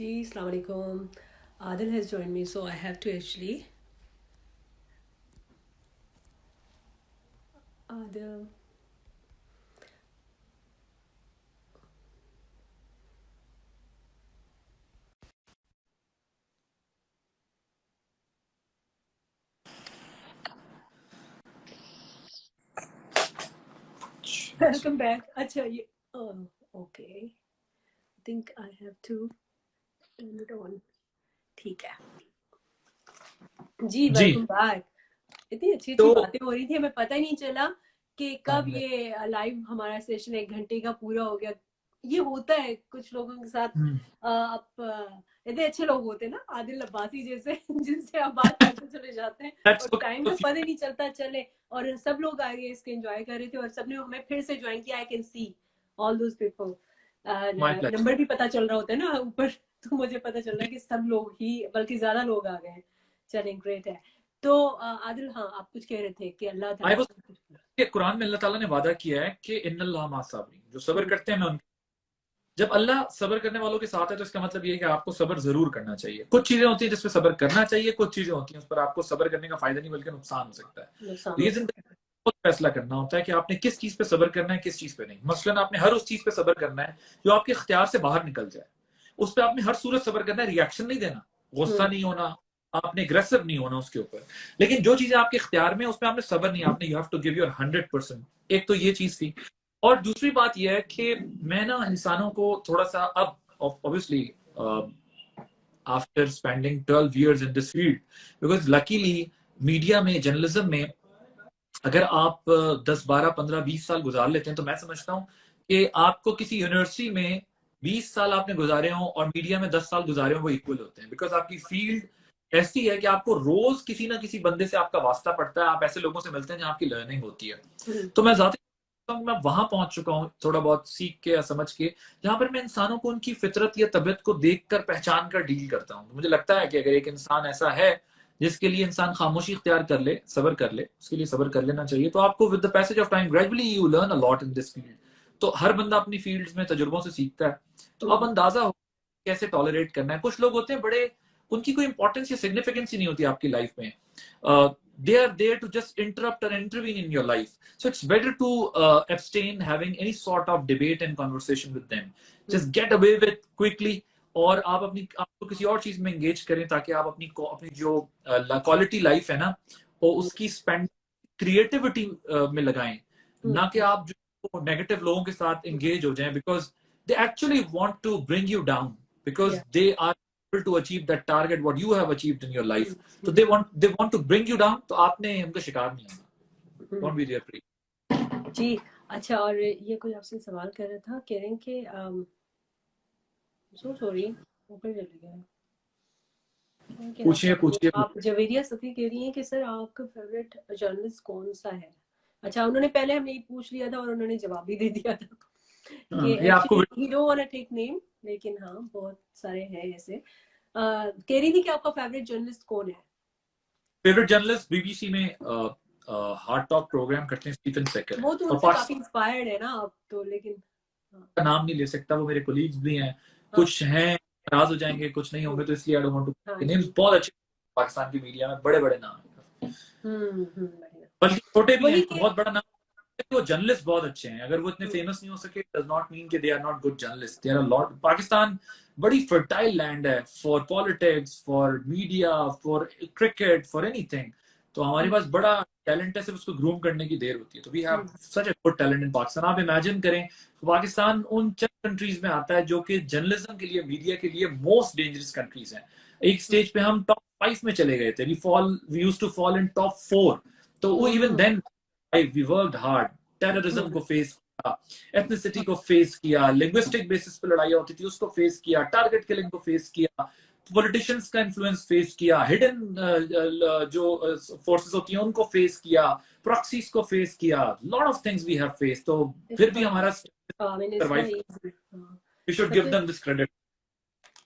जी, अस्सलाम वालेकुम. Adil has joined me, so I have to actually. Adil. Welcome back. अच्छा ये okay. I think I have to turn it on. ठीक है. जी, जी welcome back. इतनी अच्छी अच्छी तो बातें हो रही थी, हमें पता ही नहीं चला कि कब ये लाइव हमारा सेशन 1 घंटे का पूरा हो गया. ये होता है कुछ लोगों के साथ. आप इतने अच्छे लोग होते हैं ना, आदिल अब्बासी जैसे जिनसे आप बात करते चले जाते हैं दैट्स और टाइम का पता ही नहीं चलता चले. और सब लोग आगे इसके एंजॉय कर रहे थे और सबने हमें फिर से ज्वाइन किया. I can see all those people. My pleasure. Number भी पता चल रहा होता है ना ऊपर. तो मुझे पता चल रहा है कि सब लोग ही बल्कि ज्यादा लोग आ गए हैं. चलें, ग्रेट है. तो आदिल, हाँ, आप कुछ कह रहे थे कि अल्लाह आई ताला वाज कि कुरान में अल्लाह ताला ने वादा किया है कि इन्नल्लाह मा साबिरीन, जो सब्र करते हैं मैं उनके. जब अल्लाह सब्र करने वालों के साथ है तो इसका मतलब ये है कि आपको सब्र जरूर करना चाहिए. कुछ चीजें होती हैं जिस पे सब्र करना चाहिए, कुछ चीजें होती हैं उस पर आपको सब्र करने का फायदा नहीं बल्कि नुकसान हो सकता है. नुकसान तो हो ये सकता जिंदगी में बहुत फैसला करना होता है कि आपने किस चीज पे सब्र करना है, किस चीज पे नहीं. मसलन आपने हर उस चीज पे सब्र करना है जो आपके इख्तियार से बाहर निकल जाए. उस पर आपने हर सूरत सब्र करना है, रिएक्शन नहीं देना, है. गुस्सा नहीं होना, आपने अग्रेसिव नहीं होना उसके ऊपर. लेकिन जो चीजें आपके इख्तियार में उसमें आपने सब्र नहीं, आपने you have to give your 100%. एक तो ये चीज थी. और दूसरी बात यह है कि मैं ना इंसानों को थोड़ा सा अब obviously after spending 12 years in this field, because luckily media में, जर्नलिज्म में अगर आप 10 12 15 20 साल गुजार लेते हैं तो मैं समझता हूँ कि आपको किसी यूनिवर्सिटी में 20 साल आपने गुजारे हों और मीडिया में 10 साल गुजारे हों वो इक्वल होते हैं. बिकॉज आपकी फील्ड ऐसी है कि आपको रोज किसी ना किसी बंदे से आपका वास्ता पड़ता है, आप ऐसे लोगों से मिलते हैं जहाँ आपकी लर्निंग होती है. तो मैं ज्यादा मैं वहां पहुंच चुका हूँ थोड़ा बहुत सीख के या समझ के, जहां पर मैं इंसानों को उनकी फितरत या तबीयत को देख कर पहचान कर डील करता हूँ. तो मुझे लगता है कि अगर एक इंसान ऐसा है जिसके लिए इंसान खामोशी इख्तियार कर ले, सब्र कर ले, उसके लिए सब्र कर लेना चाहिए. तो आपको with the passage of time gradually you learn a lot in this field. तो हर बंदा अपनी फील्ड्स में तजुर्बों से सीखता है. तो अब अंदाजा हो कैसे टॉलरेट करना है. कुछ लोग होते हैं बड़े, उनकी कोई इंपॉर्टेंस या सिग्निफिकेंस ही नहीं होती आपकी लाइफ में. they are there to just interrupt or intervene in your life. So it's better to abstain having any sort of debate and conversation with them. Just get away with quickly. और आप अपनी आपको किसी और चीज में engage करें ताकि आप अपनी अपनी जो क्वालिटी लाइफ है ना वो उसकी स्पेंड क्रिएटिविटी में लगाएं. ना कि आप जो नेगेटिव लोगों के साथ एंगेज हो जाएं, because they actually want to bring you down, because they are able to achieve that target what you have achieved in your life. So they want to bring you down. तो आपने उनका शिकार नहीं होना. Don't be their prey. जी. अच्छा, और ये कोई आपसे सवाल कर रहा था, कह रहे हैं कि सो सॉरी, ऊपर चले गया. पूछिए पूछिए. आप जवेरिया सफी कह रही हैं कि सर आपका फेवरेट जर्नलिस्ट कौन सा है. अच्छा, उन्होंने पहले हमें पूछ लिया था और उन्होंने जवाब भी दे दिया था कि ये आपको एक्चुअली ही don't want to take name, लेकिन हाँ बहुत सारे हैं ऐसे. कह रही थी कि आपका फेवरेट जर्नलिस्ट कौन है. फेवरेट जर्नलिस्ट बीबीसी में हार्ड टॉक प्रोग्राम करते हैं, स्टीफन सेकर. वो तो और उनसे काफी इंस्पायर्ड है ना आप तो, लेकिन का नाम नहीं ले सकता, वो मेरे कोलीग्स भी हैं. कुछ हैं नाराज हो जाएंगे, कुछ नहीं होंगे, तो इसलिए I don't want two names. बहुत अच्छे पाकिस्तान की मीडिया में बड़े बड़े नाम हैं, बल्कि छोटे भी हैं. बहुत बड़ा नाम वो जर्नलिस्ट बहुत अच्छे हैं. अगर वो इतने फेमस नहीं हो सके डज नॉट मीन कि they are not good journalist. There are lot. Pakistan बड़ी फर्टाइल लैंड है for politics, for media, for cricket, for anything. तो हमारे पास बड़ा टैलेंट है, सिर्फ उसको ग्रूम करने की देर होती है. तो we have such a good talent in Pakistan. आप इमेजिन करें पाकिस्तान उन चंद कंट्रीज में आता है जो कि जर्नलिज्म के लिए, मीडिया के लिए मोस्ट डेंजरस कंट्रीज हैं. एक स्टेज पे हम टॉप 5 में चले गए थे. We used to fall in top 4. तो वो even then we worked hard. Terrorism को फेस किया, एथनिसिटी को फेस किया, लिंग्विस्टिक बेसिस पे लड़ाई होती थी उसको फेस किया, टारगेट किलिंग को फेस किया, पॉलिटिशियंस का इन्फ्लुएंस फेस किया, हिडन जो फोर्सेस होती हैं उनको फेस किया, प्रॉक्सीज को फेस किया. Lot of things we have face. तो फिर भी हमारा survive. We should give them this credit.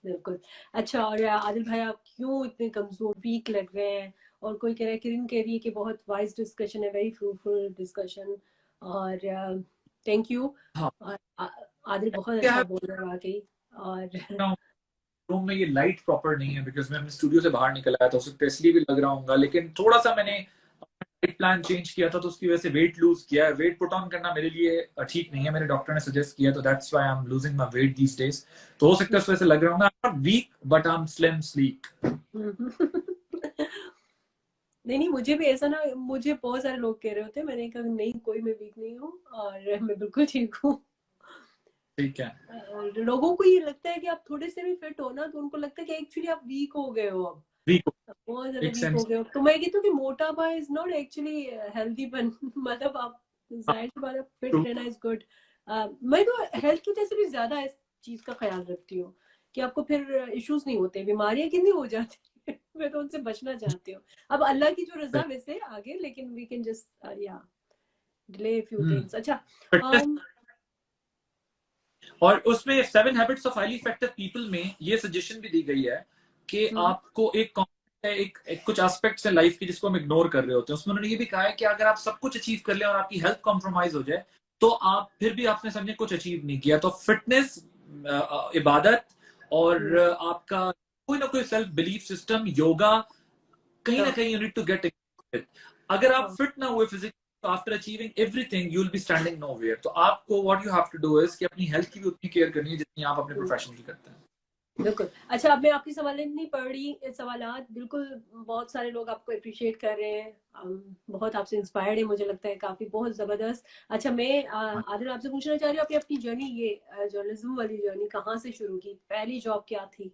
बिल्कुल. अच्छा, और आदिल भाई आप क्यों इतने कमजोर, वीक लग रहे हैं. और कोई कह रहा है, किरण कह रही है कि बहुत वाइज डिस्कशन है, वेरी फ्रूटफुल डिस्कशन. और थैंक यू. हाँ. आदिल बहुत अच्छा बोल रहा है वाकई. और रूम में ये लाइट प्रॉपर नहीं है, बिकॉज मैं अपने स्टूडियो से बाहर निकल आया था, हो सकता है इसलिए भी लग रहा होगा, लेकिन थोड़ा सा मैंने डाइट प्लान चेंज किया था, तो उसकी वजह से वेट लूज किया है। वेट पुट ऑन करना मेरे लिए ठीक नहीं है, मेरे डॉक्टर ने सजेस्ट किया, तो that's why I am losing my weight these days. तो हो सकता है इस वजह से लग रहा होगा, I am not weak but I am slim sleek. नहीं नहीं, मुझे भी ऐसा ना, मुझे बहुत सारे लोग कह रहे होते हैं, मैंने कहा नहीं, कोई मैं वीक नहीं हूँ और मैं बिल्कुल ठीक हूँ। ठीक है। लोगों को ये लगता है कि आप थोड़े से भी फिट हो ना, तो उनको लगता है कि एक्चुअली आप वीक हो गए हो, अब वीक बहुत ज्यादा एक वीक हो सेंस। गए हो। तो मैं कहती हूँ कि मोटापा इज नॉट एक्चुअली हेल्दी बन मतलब आप, जाहिर सी बात है, फिट रहना इज गुड। मैं तो हेल्थ की वजह से भी ज्यादा इस चीज का ख्याल रखती हूँ कि आपको फिर इश्यूज नहीं होते, बीमारियां कितनी हो जाती है मैं तो उनसे बचना चाहती हूँ। अब अल्लाह की जो रजा वैसे आगे, लेकिन वी कैन जस्ट या डिले फ्यू थिंग्स। अच्छा, फिटनेस और उसमें 7 habits of highly effective people में ये सजेशन भी दी गई है कि आपको एक कुछ एस्पेक्ट्स है लाइफ के जिसको हम इग्नोर कर रहे होते हैं, उसमें उन्होंने ये भी कहा है कि अगर आप सब कुछ अचीव कर लें और आपकी हेल्थ कॉम्प्रोमाइज हो जाए, तो आप फिर भी आपने समझे कुछ अचीव नहीं किया। तो फिटनेस, इबादत और आपका कोई ना कोई सेल्फ बिलीफ सिस्टम, योगा, कहीं ना कहीं you need to get it. अगर आप फिट ना हुए फिजिकली, तो after achieving everything you will be standing nowhere. तो आपको what you have to do is कि अपनी हेल्थ की भी उतनी केयर करनी है जितनी आप अपने प्रोफेशन की करते हैं। बिल्कुल। अच्छा, अब मैं आपकी सवाल नहीं पढ़ रही, सवालात बिल्कुल बहुत सारे लोग आपको अप्रिशिएट कर रहे हैं, बहुत आपसे इंस्पायर्ड है, मुझे लगता है काफी बहुत जबरदस्त। अच्छा, मैं आदिल आपसे पूछना चाह रही हूँ, अपनी जर्नी, ये जर्नलिज्म वाली जर्नी कहाँ से शुरू की, पहली जॉब क्या थी?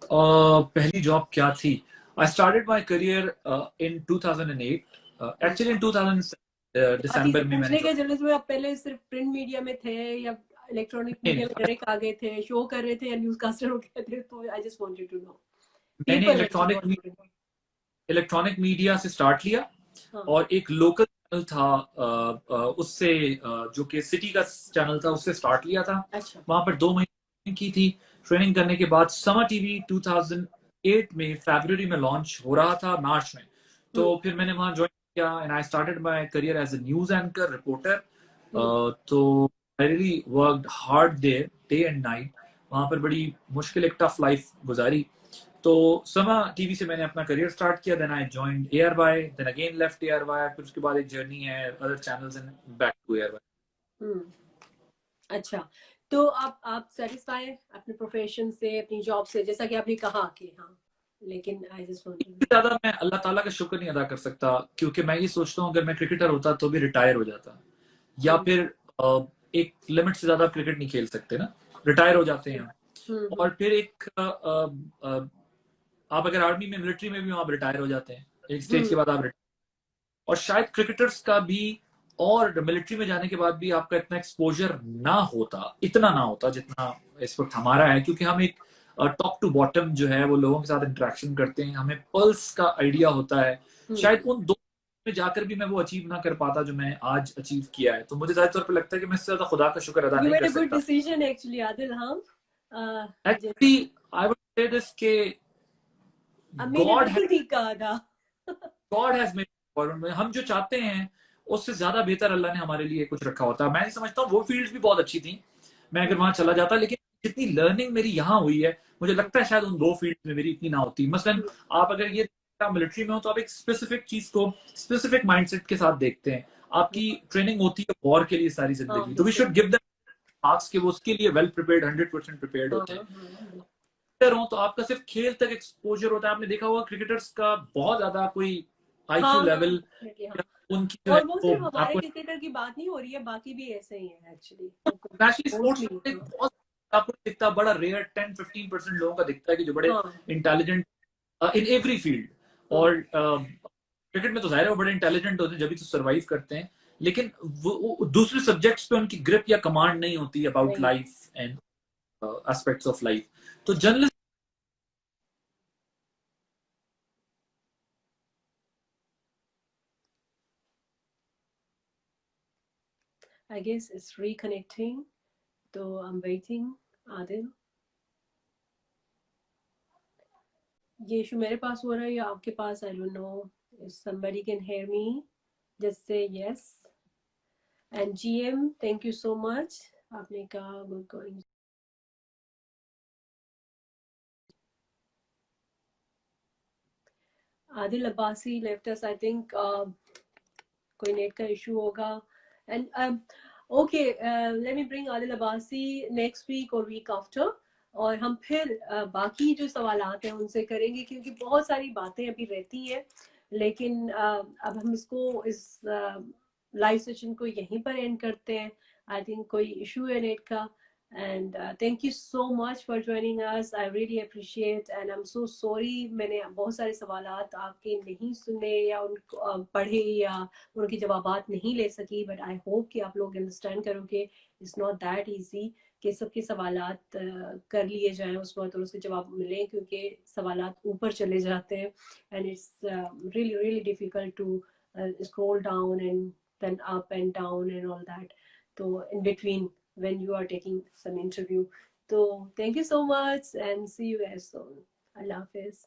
पहली जॉब क्या थी? आई started my career in 2008, actually in 2000 बात ही से दिसंबर में मैंने पूछने के जर्नलिज्म में आप पहले सिर्फ प्रिंट मीडिया में थे या इलेक्ट्रॉनिक नहीं, मीडिया में डायरेक्ट आ गए थे, शो कर रहे थे या न्यूज कास्टर हो गए थे? तो I just wanted to know मैंने people actually wanted to electronic media से स्टार्ट किया, नो। हाँ, और एक लोकल चैनल था, उससे जो कि सिटी का चैनल था, उससे स्टार्ट किया था। अच्छा। वहां पर 2 महीने की थी ट्रेनिंग करने के बाद, समर टीवी 2008 में फरवरी में लॉन्च हो रहा था, मार्च में। तो फिर मैंने वहां ज्वाइन किया and I started my career as a news anchor reporter. तो I really worked hard there, day and night. वहां पर बड़ी मुश्किल, एक टफ लाइफ गुजारी। तो समा टीवी से मैंने अपना करियर स्टार्ट किया, then I joined A R Y, then again left A R Y, फिर उसके बाद एक जर्नी है other channels and back to A R Y. अच्छा, तो आप सेटिस्फाई अपने प्रोफेशन से, अपनी जॉब से, जैसा कि आपने कहा कि हाँ, लेकिन आई जस्ट वांट टू इससे ज्यादा मैं अल्लाह ताला का शुक्र नहीं अदा कर सकता, क्योंकि मैं ये सोचता हूँ अगर मैं क्रिकेटर होता तो भी रिटायर हो जाता, या नो। फिर एक लिमिट से ज्यादा क्रिकेट नहीं खेल सकते ना, रिटायर हो जाते हैं। और फिर एक आप अगर आर्मी में, मिलिट्री में भी हो, आप रिटायर हो जाते हैं एक स्टेज के बाद, आप और शायद क्रिकेटर्स का भी, और मिलिट्री में जाने के बाद भी आपका इतना एक्सपोजर ना होता, इतना ना होता जितना इस वक्त हमारा है, क्योंकि हम एक टॉप टू बॉटम जो है वो लोगों के साथ इंटरेक्शन करते हैं, हमें पल्स का आइडिया होता है। शायद उन दो में जाकर भी मैं वो अचीव ना कर पाता जो मैं आज अचीव किया है। तो मुझे ज्यादा तौर पर लगता है कि मैं इससे ज्यादा खुदा का शुक्र अदा यू नहीं मेड कर अ गुड सकता। Decision actually Adil. हाँ, actually I would say this के मैंने गॉड बिल्कुल ठीक कहा था। गॉड हैज मेड, हम जो चाहते हैं उससे ज्यादा बेहतर अल्लाह ने हमारे लिए कुछ रखा होता है। मैं समझता हूँ वो फील्ड्स भी बहुत अच्छी थी, मैं अगर वहां चला जाता, लेकिन जितनी लर्निंग मेरी यहाँ हुई है, मुझे लगता है शायद उन दो फील्ड में मेरी इतनी ना होती। मसलन आप अगर ये मिलिट्री में हो तो आप एक स्पेसिफिक चीज को स्पेसिफिक माइंडसेट के साथ देखते हैं, आपकी ट्रेनिंग होती है वॉर के लिए सारी हाँ, जिंदगी, तो वी बिल्कुल। शुड गिव देम मार्क्स के वो उसके लिए वेल प्रिपेयर्ड, 100% प्रिपेयर्ड हाँ होते हैं। हाँ, हो तो आपका सिर्फ खेल तक एक्सपोजर होता है। आपने देखा होगा क्रिकेटर्स का बहुत ज्यादा कोई हाँ आईक्यू हाँ, लेवल, definitely, हाँ। उनकी जो है और वो वो सिर्फ हमारे आपको क्रिकेटर की बात नहीं हो रही है, बाकी भी ऐसे ही है एक्चुअली, नेशनल स्पोर्ट्स मोस्टली। में बहुत आपको दिखता है, बड़ा रेयर 10-15% लोगों का दिखता है कि जो बड़े हाँ इंटेलिजेंट इन एवरी फील्ड। हाँ और क्रिकेट में तो जाहिर है वो बड़े इंटेलिजेंट होते हैं, जब भी तो सर्वाइव करते हैं, लेकिन वो दूसरे सब्जेक्ट्स पे उनकी ग्रिप या कमांड नहीं होती अबाउट नहीं। Life and aspects of life. तो journalist I guess it's reconnecting, तो आई एम वेटिंग। आदिल, ये इशू मेरे पास हो रहा है या आपके पास? I don't know if somebody can hear me, just say yes. And GM, thank you so much, आपने कहा good going. Adil Abbasi left us, I think कोई नेट का इशू होगा. And okay, let me bring Adil Abbasi next week or week after. और हम फिर बाकी जो सवालात हैं उनसे करेंगे, क्योंकि बहुत सारी बातें अभी रहती हैं. लेकिन अब हम इसको इस लाइव सेशन को यहीं पर एंड करते हैं. आई थिंक कोई इशू है नेट का. And thank you so much for joining us. I really appreciate, and I'm so sorry मैंने बहुत सारे सवालात आपके नहीं सुने या उनको पढ़े या उनके जवाबात नहीं ले सकी. बट आई होप कि आप लोग अंडरस्टैंड करोगे. इट्स नॉट दैट इजी कि सबके सवालात कर लिए जाएं उस वक्त और उसके जवाब मिलें, क्योंकि सवालात ऊपर चले जाते हैं. And it's really really difficult to scroll down and then up and down and all that. So in between when you are taking some interview. So thank you so much and see you guys soon. Allah Hafiz.